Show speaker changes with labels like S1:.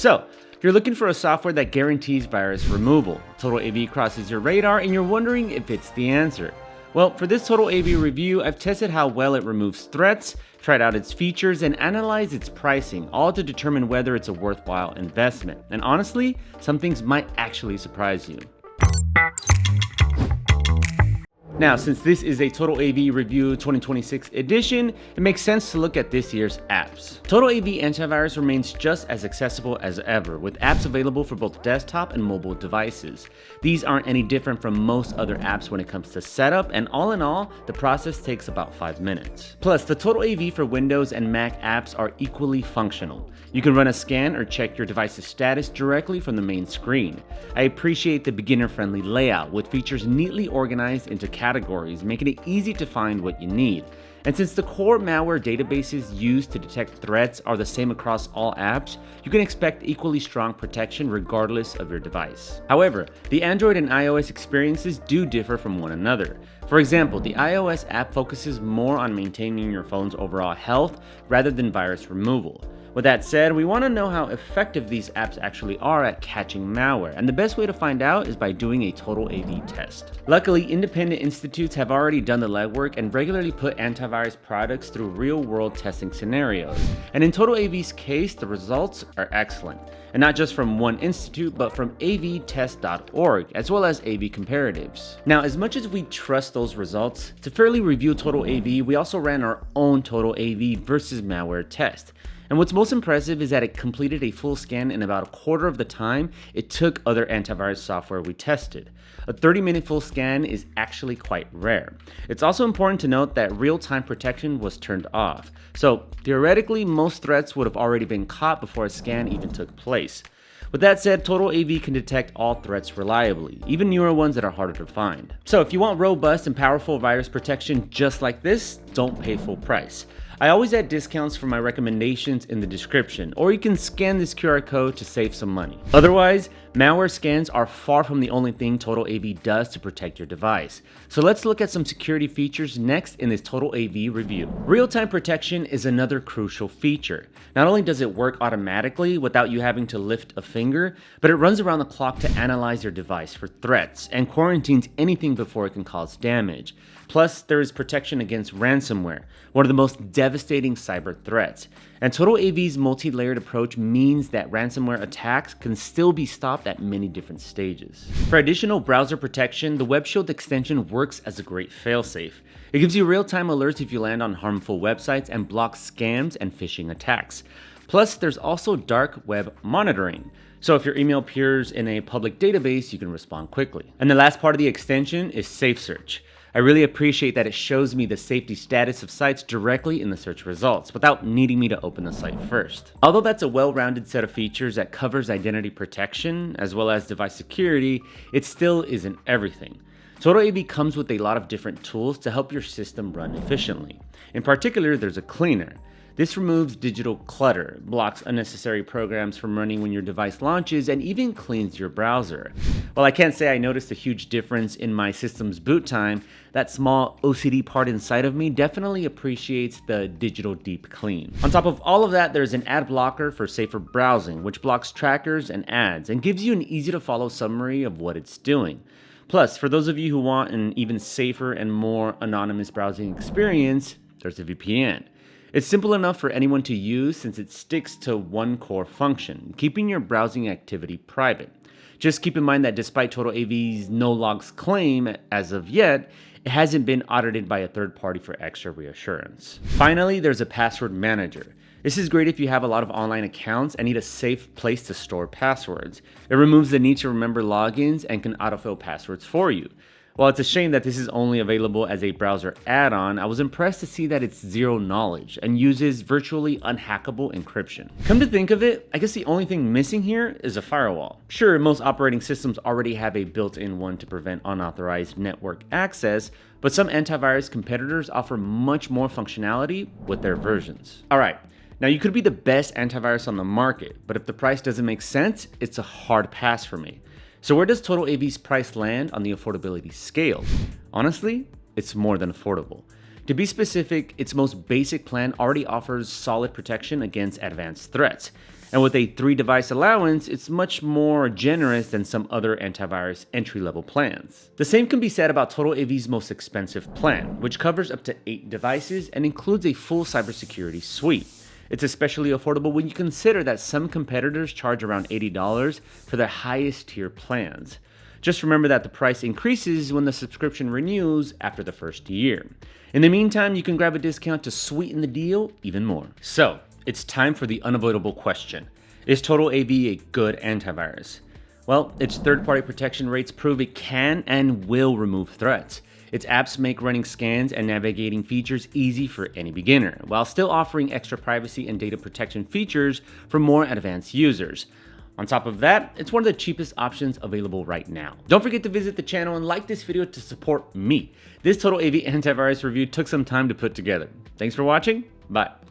S1: So, you're looking for a software that guarantees virus removal. TotalAV crosses your radar and you're wondering if it's the answer. Well, for this TotalAV review, I've tested how well it removes threats, tried out its features, and analyzed its pricing, all to determine whether it's a worthwhile investment. And honestly, some things might actually surprise you. Now, since this is a TotalAV Review 2026 edition, it makes sense to look at this year's apps. TotalAV Antivirus remains just as accessible as ever, with apps available for both desktop and mobile devices. These aren't any different from most other apps when it comes to setup, and all in all, the process takes about 5 minutes. Plus, the TotalAV for Windows and Mac apps are equally functional. You can run a scan or check your device's status directly from the main screen. I appreciate the beginner-friendly layout, with features neatly organized into categories, making it easy to find what you need. And since the core malware databases used to detect threats are the same across all apps, you can expect equally strong protection regardless of your device. However, the Android and iOS experiences do differ from one another. For example, the iOS app focuses more on maintaining your phone's overall health rather than virus removal. With that said, we want to know how effective these apps actually are at catching malware, and the best way to find out is by doing a TotalAV test. Luckily, independent institutes have already done the legwork and regularly put antivirus products through real-world testing scenarios. And in TotalAV's case, the results are excellent. And not just from one institute, but from avtest.org, as well as AV Comparatives. Now, as much as we trust those results, to fairly review TotalAV, we also ran our own TotalAV versus malware test. And what's most impressive is that it completed a full scan in about a quarter of the time it took other antivirus software we tested. A 30-minute full scan is actually quite rare. It's also important to note that real-time protection was turned off. So theoretically, most threats would have already been caught before a scan even took place. With that said, TotalAV can detect all threats reliably, even newer ones that are harder to find. So if you want robust and powerful virus protection just like this, don't pay full price. I always add discounts for my recommendations in the description, or you can scan this QR code to save some money. Otherwise, malware scans are far from the only thing TotalAV does to protect your device. So let's look at some security features next in this TotalAV review. Real-time protection is another crucial feature. Not only does it work automatically without you having to lift a finger, but it runs around the clock to analyze your device for threats and quarantines anything before it can cause damage. Plus, there is protection against ransomware, one of the most devastating cyber threats. And TotalAV's multi-layered approach means that ransomware attacks can still be stopped at many different stages. For additional browser protection, the WebShield extension works as a great failsafe. It gives you real-time alerts if you land on harmful websites and blocks scams and phishing attacks. Plus, there's also dark web monitoring. So if your email appears in a public database, you can respond quickly. And the last part of the extension is Safe Search. I really appreciate that it shows me the safety status of sites directly in the search results without needing me to open the site first. Although that's a well-rounded set of features that covers identity protection as well as device security, it still isn't everything. TotalAV comes with a lot of different tools to help your system run efficiently. In particular, there's a cleaner. This removes digital clutter, blocks unnecessary programs from running when your device launches, and even cleans your browser. While I can't say I noticed a huge difference in my system's boot time, that small OCD part inside of me definitely appreciates the digital deep clean. On top of all of that, there's an ad blocker for safer browsing, which blocks trackers and ads and gives you an easy to follow summary of what it's doing. Plus, for those of you who want an even safer and more anonymous browsing experience, there's a VPN. It's simple enough for anyone to use since it sticks to one core function, keeping your browsing activity private. Just keep in mind that despite TotalAV's no logs claim, as of yet, it hasn't been audited by a third party for extra reassurance. Finally, there's a password manager. This is great if you have a lot of online accounts and need a safe place to store passwords. It removes the need to remember logins and can autofill passwords for you. While it's a shame that this is only available as a browser add-on, I was impressed to see that it's zero knowledge and uses virtually unhackable encryption. Come to think of it, I guess the only thing missing here is a firewall. Sure, most operating systems already have a built-in one to prevent unauthorized network access, but some antivirus competitors offer much more functionality with their versions. Alright, now you could be the best antivirus on the market, but if the price doesn't make sense, it's a hard pass for me. So where does TotalAV's price land on the affordability scale? Honestly, it's more than affordable. To be specific, its most basic plan already offers solid protection against advanced threats. And with a 3-device allowance, it's much more generous than some other antivirus entry-level plans. The same can be said about TotalAV's most expensive plan, which covers up to 8 devices and includes a full cybersecurity suite. It's especially affordable when you consider that some competitors charge around $80 for their highest tier plans. Just remember that the price increases when the subscription renews after the first year. In the meantime, you can grab a discount to sweeten the deal even more. So, it's time for the unavoidable question. Is TotalAV a good antivirus? Well, its third-party protection rates prove it can and will remove threats. Its apps make running scans and navigating features easy for any beginner, while still offering extra privacy and data protection features for more advanced users. On top of that, it's one of the cheapest options available right now. Don't forget to visit the channel and like this video to support me. This TotalAV antivirus review took some time to put together. Thanks for watching. Bye.